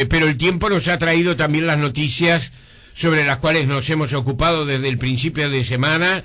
Pero el tiempo nos ha traído también las noticias sobre las cuales nos hemos ocupado desde el principio de semana,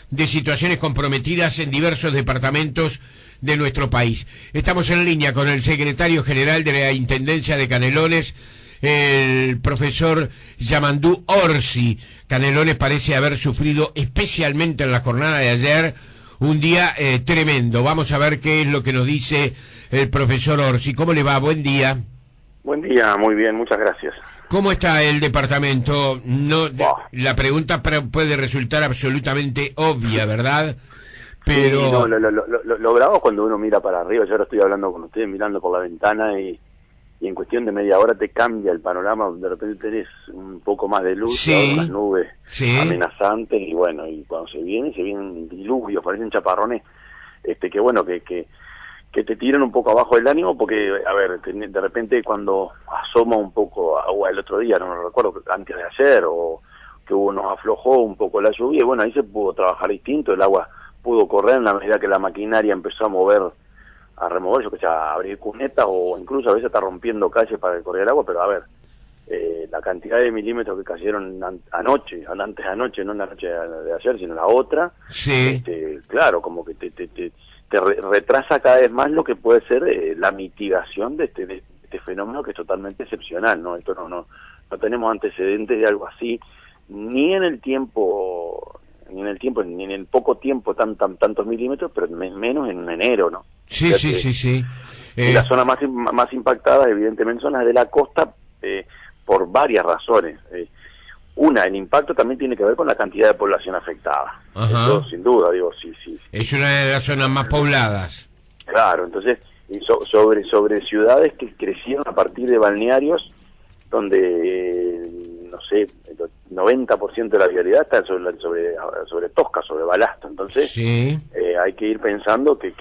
de situaciones comprometidas en diversos departamentos de nuestro país. Estamos en línea con el secretario general de la Intendencia de Canelones, el profesor Yamandú Orsi. Canelones parece haber sufrido, especialmente en la jornada de ayer, un día tremendo. Vamos a ver qué es lo que nos dice el profesor Orsi. ¿Cómo le va? Buen día. Buen día, muy bien, muchas gracias. ¿Cómo está el departamento? No, la pregunta puede resultar absolutamente obvia, ¿verdad? Pero... Sí, no, lo bravo es cuando uno mira para arriba. Yo ahora estoy hablando con ustedes, mirando por la ventana y en cuestión de media hora te cambia el panorama. De repente tenés un poco más de luz, sí, unas nubes amenazantes y bueno, y cuando se vienen diluvios, parecen chaparrones, que bueno, que te tiran un poco abajo del ánimo, porque, a ver, de repente cuando asoma un poco agua el otro día, no me recuerdo, antes de ayer, o que nos aflojó un poco la lluvia, y bueno, ahí se pudo trabajar distinto, el agua pudo correr en la medida que la maquinaria empezó a remover, yo que sé, a abrir cunetas, o incluso a veces está rompiendo calles para que corriera el agua, pero a ver, la cantidad de milímetros que cayeron antes de anoche, no en la noche de ayer, sino la otra, sí. Claro, como que te retrasa cada vez más lo que puede ser la mitigación de este fenómeno, que es totalmente excepcional, ¿no? Esto no tenemos antecedentes de algo así, ni en el poco tiempo tantos milímetros, pero menos en enero, ¿no? Sí, o sea sí. Y las zonas más impactadas, evidentemente, son las de la costa, por varias razones. Una, el impacto también tiene que ver con la cantidad de población afectada. Ajá. Eso, sin duda, digo, sí. Es una de las zonas más pobladas. Claro, entonces, sobre ciudades que crecieron a partir de balnearios, donde, no sé, el 90% de la vialidad está sobre tosca, sobre balasto. Entonces, sí. Hay que ir pensando que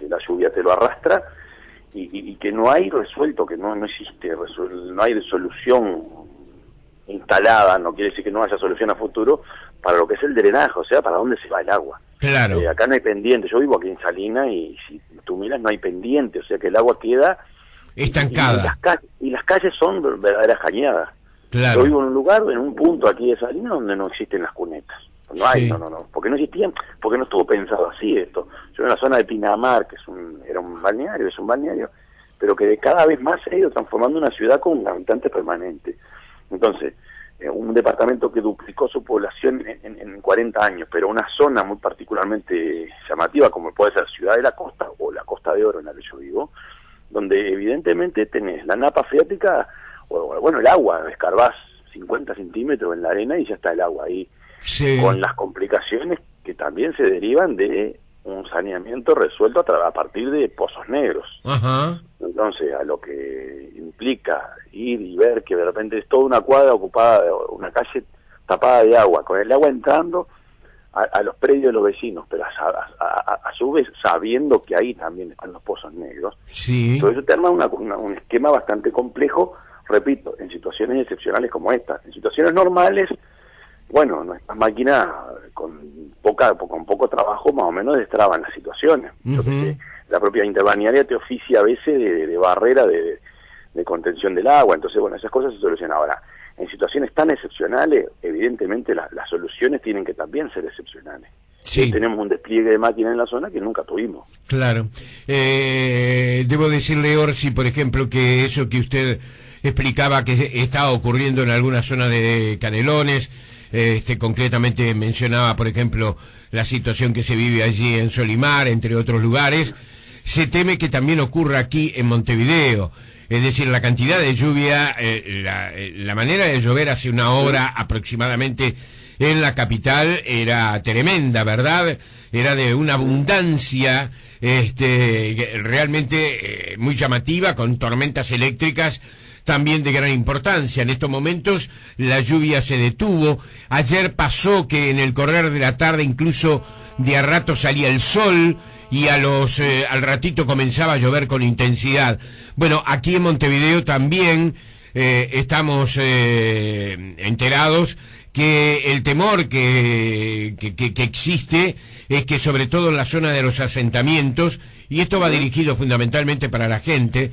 la lluvia te lo arrastra y que no hay resuelto, que no existe, no hay solución instalada, no quiere decir que no haya solución a futuro para lo que es el drenaje, o sea, para dónde se va el agua. Claro. Acá no hay pendiente, yo vivo aquí en Salinas y si tú miras no hay pendiente, o sea que el agua queda estancada. Y las calles son verdaderas cañadas. Claro. Yo vivo en un lugar, en un punto aquí de Salinas donde no existen las cunetas. No hay, sí. no, porque no existían, porque no estuvo pensado así esto. Yo en la zona de Pinamar, que es un balneario, pero que cada vez más se ha ido transformando en una ciudad con un habitante permanente. Entonces, un departamento que duplicó su población en 40 años, pero una zona muy particularmente llamativa, como puede ser Ciudad de la Costa o la Costa de Oro, en la que yo vivo, donde evidentemente tenés la napa freática, el agua, escarbás 50 centímetros en la arena y ya está el agua ahí, sí. Con las complicaciones que también se derivan de un saneamiento resuelto a partir de pozos negros. Ajá. Entonces, a lo que implica ir y ver que de repente es toda una cuadra ocupada, una calle tapada de agua, con el agua entrando a los predios de los vecinos, pero a su vez sabiendo que ahí también están los pozos negros. Sí. Entonces eso te arma un esquema bastante complejo, repito, en situaciones excepcionales como esta. En situaciones normales, bueno, nuestras máquinas con poco trabajo más o menos destraban las situaciones. Uh-huh. La propia interbalnearia te oficia a veces de barrera de contención del agua, entonces bueno, esas cosas se solucionan. Ahora, en situaciones tan excepcionales, evidentemente las soluciones tienen que también ser excepcionales. Sí. Tenemos un despliegue de máquinas en la zona que nunca tuvimos. Claro. Debo decirle, Orsi, por ejemplo, que eso que usted explicaba que estaba ocurriendo en alguna zona de Canelones, concretamente mencionaba, por ejemplo, la situación que se vive allí en Solimar, entre otros lugares, se teme que también ocurra aquí en Montevideo. Es decir, la cantidad de lluvia, la manera de llover hace una hora aproximadamente en la capital era tremenda, ¿verdad? Era de una abundancia realmente muy llamativa, con tormentas eléctricas también de gran importancia. En estos momentos la lluvia se detuvo. Ayer pasó que en el correr de la tarde incluso de a rato salía el sol y al ratito comenzaba a llover con intensidad. Bueno, aquí en Montevideo también estamos enterados que el temor que existe es que sobre todo en la zona de los asentamientos, y esto va dirigido fundamentalmente para la gente,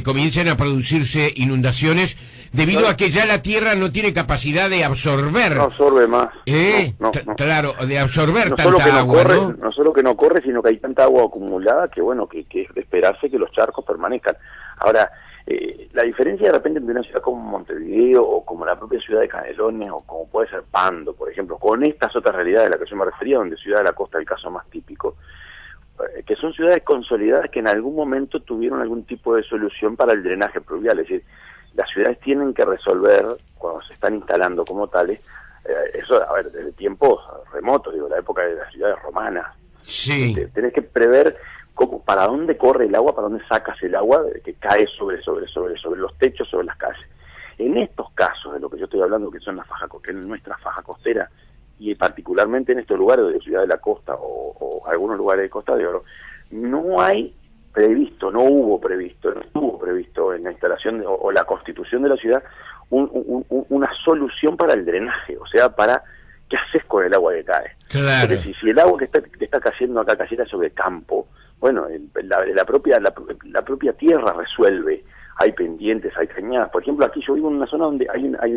comiencen a producirse inundaciones debido a que ya la tierra no tiene capacidad de absorber. No absorbe más. Claro, de absorber no tanta solo que no agua, corre, ¿no? No solo que no corre, sino que hay tanta agua acumulada que bueno, que es de esperarse que los charcos permanezcan. Ahora, la diferencia de repente entre una ciudad como Montevideo o como la propia ciudad de Canelones o como puede ser Pando, por ejemplo, con estas otras realidades a las que yo me refería, donde Ciudad de la Costa es el caso más típico, que son ciudades consolidadas que en algún momento tuvieron algún tipo de solución para el drenaje pluvial. Es decir, las ciudades tienen que resolver, cuando se están instalando como tales, eso, a ver, desde tiempos remotos, digo, la época de las ciudades romanas. Sí. Tenés que prever para dónde corre el agua, para dónde sacas el agua que cae sobre los techos, sobre las calles. En estos casos de lo que yo estoy hablando, que son que es nuestra faja costera, y particularmente en estos lugares de Ciudad de la Costa o algunos lugares de Costa de Oro, no estuvo previsto en la instalación o la constitución de la ciudad una solución para el drenaje, o sea, para qué haces con el agua que cae. Claro. Porque si el agua que está cayendo acá cayera sobre campo, bueno, la propia tierra resuelve. Hay pendientes, hay cañadas. Por ejemplo, aquí yo vivo en una zona donde hay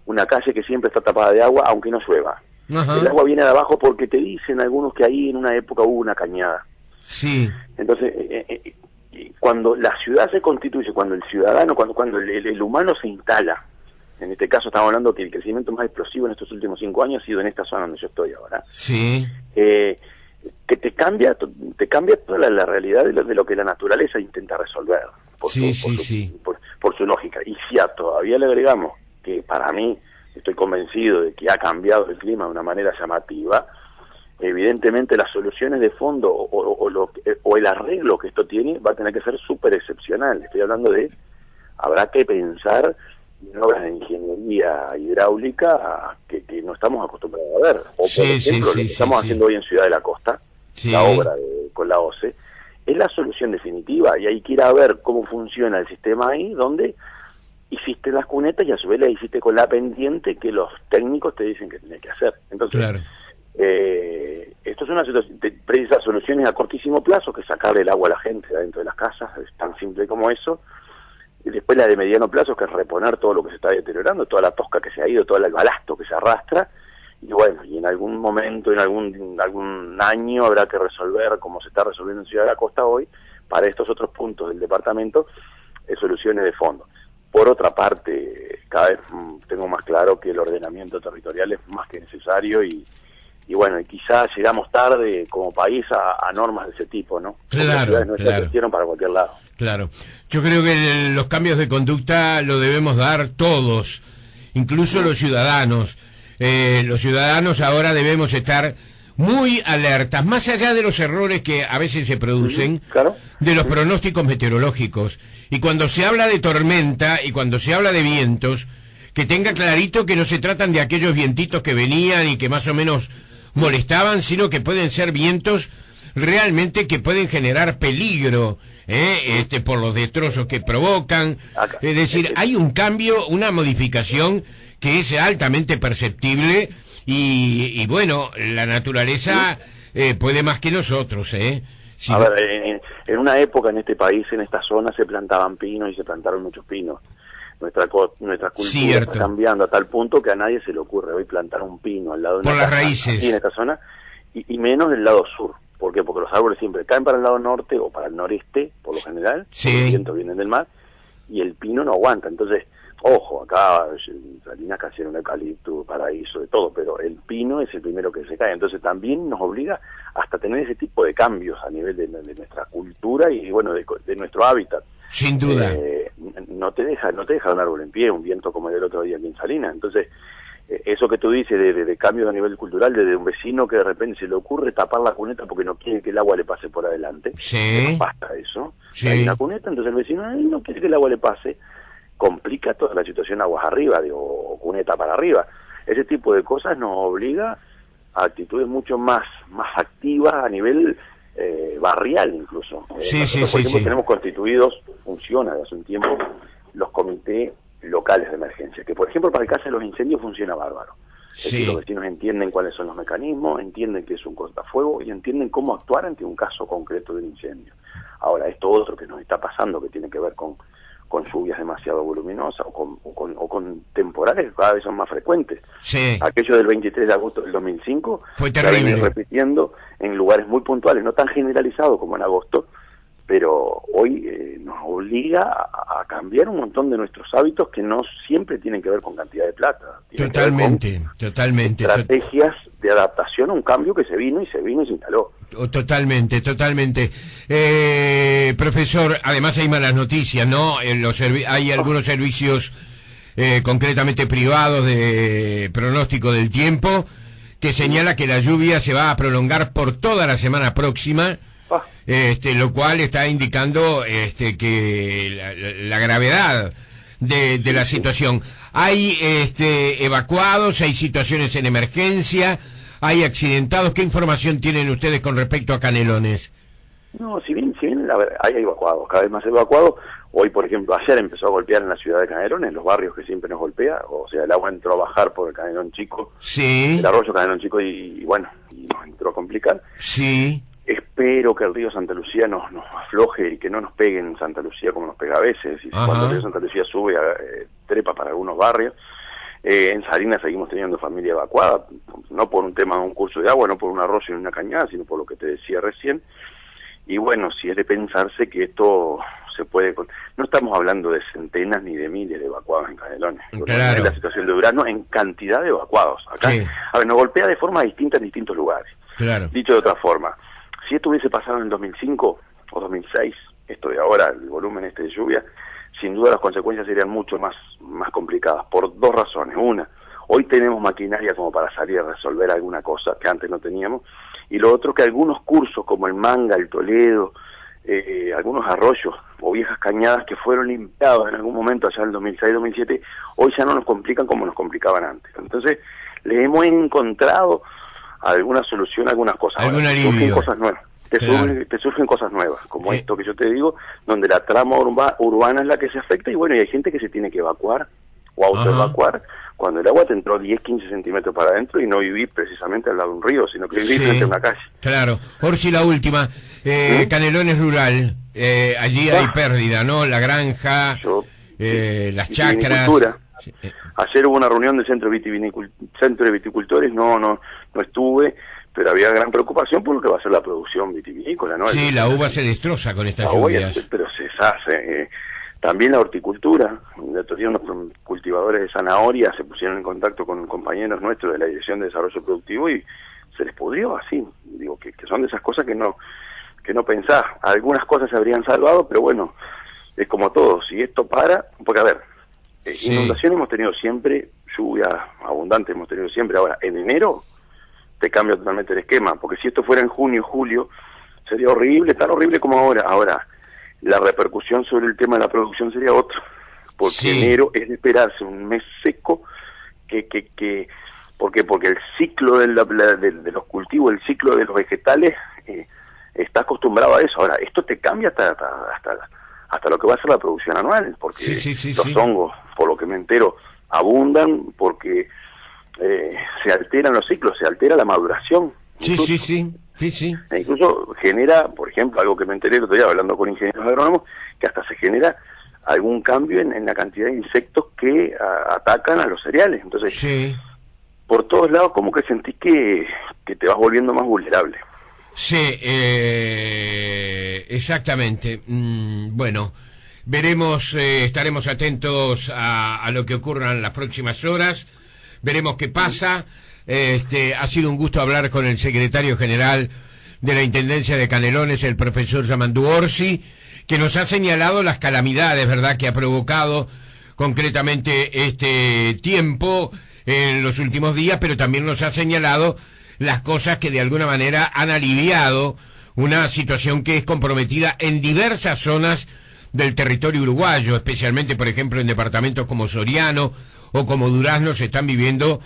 una calle que siempre está tapada de agua, aunque no llueva. Ajá. El agua viene de abajo porque te dicen algunos que ahí en una época hubo una cañada. Sí. Entonces, cuando la ciudad se constituye, cuando el ciudadano, cuando el humano se instala, en este caso estamos hablando que el crecimiento más explosivo en estos últimos 5 años ha sido en esta zona donde yo estoy ahora. Sí. Que te cambia toda la realidad de lo que la naturaleza intenta resolver por su lógica. Y si todavía le agregamos que para mí estoy convencido de que ha cambiado el clima de una manera llamativa, evidentemente las soluciones de fondo o el arreglo que esto tiene va a tener que ser súper excepcional. Estoy hablando habrá que pensar en obras de ingeniería hidráulica que no estamos acostumbrados a ver. O por ejemplo, lo que estamos haciendo hoy en Ciudad de la Costa, la obra con la OCE, es la solución definitiva, y hay que ir a ver cómo funciona el sistema ahí, donde hiciste las cunetas y a su vez la hiciste con la pendiente que los técnicos te dicen que tenés que hacer. Entonces, claro. Esto es una situación de precisas soluciones a cortísimo plazo, que sacarle el agua a la gente adentro de las casas, es tan simple como eso. Y después la de mediano plazo, que es reponer todo lo que se está deteriorando, toda la tosca que se ha ido, todo el balasto que se arrastra. Y bueno, y en algún momento, en algún año habrá que resolver, como se está resolviendo en Ciudad de la Costa hoy, para estos otros puntos del departamento, soluciones de fondo. Por otra parte, cada vez tengo más claro que el ordenamiento territorial es más que necesario y bueno, y quizás llegamos tarde como país a normas de ese tipo, ¿no? Claro, las ciudades nuestras se hicieron para cualquier lado. Claro. Yo creo que los cambios de conducta lo debemos dar todos, incluso los ciudadanos. Los ciudadanos ahora debemos estar muy alertas, más allá de los errores que a veces se producen, claro, de los pronósticos meteorológicos. Y cuando se habla de tormenta y cuando se habla de vientos, que tenga clarito que no se tratan de aquellos vientitos que venían y que más o menos molestaban, sino que pueden ser vientos realmente que pueden generar peligro, por los destrozos que provocan. Es decir, hay un cambio, una modificación que es altamente perceptible y bueno, la naturaleza puede más que nosotros, Si a ver, en una época en este país, en esta zona, se plantaban pinos y se plantaron muchos pinos. Nuestra cultura está cambiando a tal punto que a nadie se le ocurre hoy plantar un pino al lado de una casa, raíces. Aquí en esta zona, y menos del lado sur. ¿Por qué? Porque los árboles siempre caen para el lado norte o para el noreste, por lo general, sí. Los vientos vienen del mar, y el pino no aguanta. Entonces, ojo, acá Salinas casi era un eucalipto, paraíso, de todo, pero el pino es el primero que se cae. Entonces también nos obliga hasta tener ese tipo de cambios a nivel de nuestra cultura y bueno, de nuestro hábitat. Sin duda. No te deja un árbol en pie, un viento como el del otro día aquí en Salinas. Entonces, eso que tú dices de cambios a nivel cultural, de un vecino que de repente se le ocurre tapar la cuneta porque no quiere que el agua le pase por adelante. Sí. No basta eso. Sí. Hay una cuneta, entonces el vecino no quiere que el agua le pase. Complica toda la situación aguas arriba, o cuneta para arriba. Ese tipo de cosas nos obliga a actitudes mucho más activas a nivel barrial incluso. Nosotros, por ejemplo, tenemos constituidos, funciona desde hace un tiempo, los comités locales de emergencia, que por ejemplo para el caso de los incendios funciona bárbaro. Es decir, los vecinos entienden cuáles son los mecanismos, entienden que es un cortafuego y entienden cómo actuar ante un caso concreto de un incendio. Ahora, esto otro que nos está pasando, que tiene que ver con lluvias demasiado voluminosas o con temporales que cada vez son más frecuentes. Sí. Aquello del 23 de agosto del 2005 fue terrible. Se repitiendo en lugares muy puntuales, no tan generalizado como en agosto, pero hoy nos obliga a cambiar un montón de nuestros hábitos que no siempre tienen que ver con cantidad de plata. Totalmente. Estrategias de adaptación a un cambio que se vino y se instaló. Totalmente. Profesor, además hay malas noticias, ¿no? Hay algunos servicios concretamente privados de pronóstico del tiempo que señala que la lluvia se va a prolongar por toda la semana próxima. Lo cual está indicando que la gravedad de la situación. Hay evacuados, hay situaciones en emergencia, hay accidentados. ¿Qué información tienen ustedes con respecto a Canelones? No, si bien hay evacuados, cada vez más evacuados. Hoy, por ejemplo, ayer empezó a golpear en la ciudad de Canelones, en los barrios que siempre nos golpea, o sea, el agua entró a bajar por el Canelón Chico, el arroyo Canelón Chico y nos entró a complicar. Sí. Espero que el río Santa Lucía nos afloje y que no nos pegue en Santa Lucía como nos pega a veces. Y cuando el río Santa Lucía sube, trepa para algunos barrios. En Salinas seguimos teniendo familia evacuada, no por un tema de un curso de agua, no por un arroyo ni una cañada, sino por lo que te decía recién. Y bueno, si es de pensarse que esto se puede... No estamos hablando de centenas ni de miles de evacuados en Canelones. Claro. En la situación de Durazno, en cantidad de evacuados. Acá, a ver, nos golpea de forma distinta en distintos lugares. Claro. Dicho de otra forma, si esto hubiese pasado en el 2005 o 2006, esto de ahora, el volumen de lluvia, sin duda las consecuencias serían mucho más complicadas, por dos razones. Una, hoy tenemos maquinaria como para salir a resolver alguna cosa que antes no teníamos, y lo otro que algunos cursos como el Manga, el Toledo, algunos arroyos o viejas cañadas que fueron limpiados en algún momento allá en el 2006-2007, hoy ya no nos complican como nos complicaban antes. Entonces, le hemos encontrado alguna solución a algunas cosas. Algún alivio. Surgen cosas nuevas. Te surgen cosas nuevas, como esto que yo te digo, donde la trama urbana es la que se afecta y bueno, y hay gente que se tiene que evacuar o autoevacuar cuando el agua te entró 10-15 centímetros para adentro y no vivir precisamente al lado de un río, sino que vivir frente a una calle. Claro. Orsi, la última. Canelones rural, allí hay pérdida, ¿no? La granja, las chacras. Ayer hubo una reunión del centro de viticultores, no estuve, pero había gran preocupación por lo que va a ser la producción vitivinícola, ¿no? Sí, la uva se destroza con estas lluvias. Pero se deshace. También la horticultura. El otro día unos cultivadores de zanahoria se pusieron en contacto con compañeros nuestros de la Dirección de Desarrollo Productivo y se les pudrió así. Digo, que son de esas cosas que no pensás. Algunas cosas se habrían salvado, pero bueno, es como todo. Si esto para, porque a ver, inundación hemos tenido siempre, lluvia abundante hemos tenido siempre. Ahora, en enero te cambia totalmente el esquema, porque si esto fuera en junio, julio, sería horrible, tan horrible como ahora. Ahora, la repercusión sobre el tema de la producción sería otra, porque enero es de esperarse un mes seco porque el ciclo de los cultivos, el ciclo de los vegetales está acostumbrado a eso. Ahora, esto te cambia hasta lo que va a ser la producción anual, porque los hongos, por lo que me entero, abundan porque se alteran los ciclos, se altera la maduración. Sí. E incluso genera, por ejemplo, algo que me enteré el otro día hablando con ingenieros agrónomos, que hasta se genera algún cambio en la cantidad de insectos que atacan a los cereales. Entonces, por todos lados como que sentís que te vas volviendo más vulnerable. Sí, exactamente. Bueno, veremos, estaremos atentos a lo que ocurra en las próximas horas, veremos qué pasa. Ha sido un gusto hablar con el secretario general de la Intendencia de Canelones, el profesor Yamandú Orsi, que nos ha señalado las calamidades, ¿verdad?, que ha provocado concretamente este tiempo en los últimos días, pero también nos ha señalado las cosas que de alguna manera han aliviado una situación que es comprometida en diversas zonas del territorio uruguayo, especialmente, por ejemplo, en departamentos como Soriano o como Durazno se están viviendo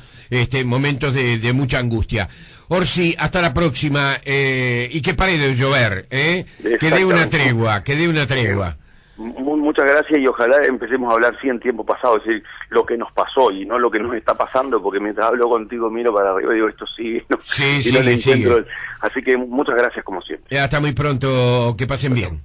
momentos de mucha angustia. Orsi, hasta la próxima, y que pare de llover, que dé una tregua. Muchas gracias y ojalá empecemos a hablar sí en tiempo pasado, es decir, lo que nos pasó y no lo que nos está pasando, porque mientras hablo contigo miro para arriba y digo, esto sigue, ¿no? Sí, y no le sigue. encuentro. Así que muchas gracias como siempre. Hasta muy pronto, que pasen bien.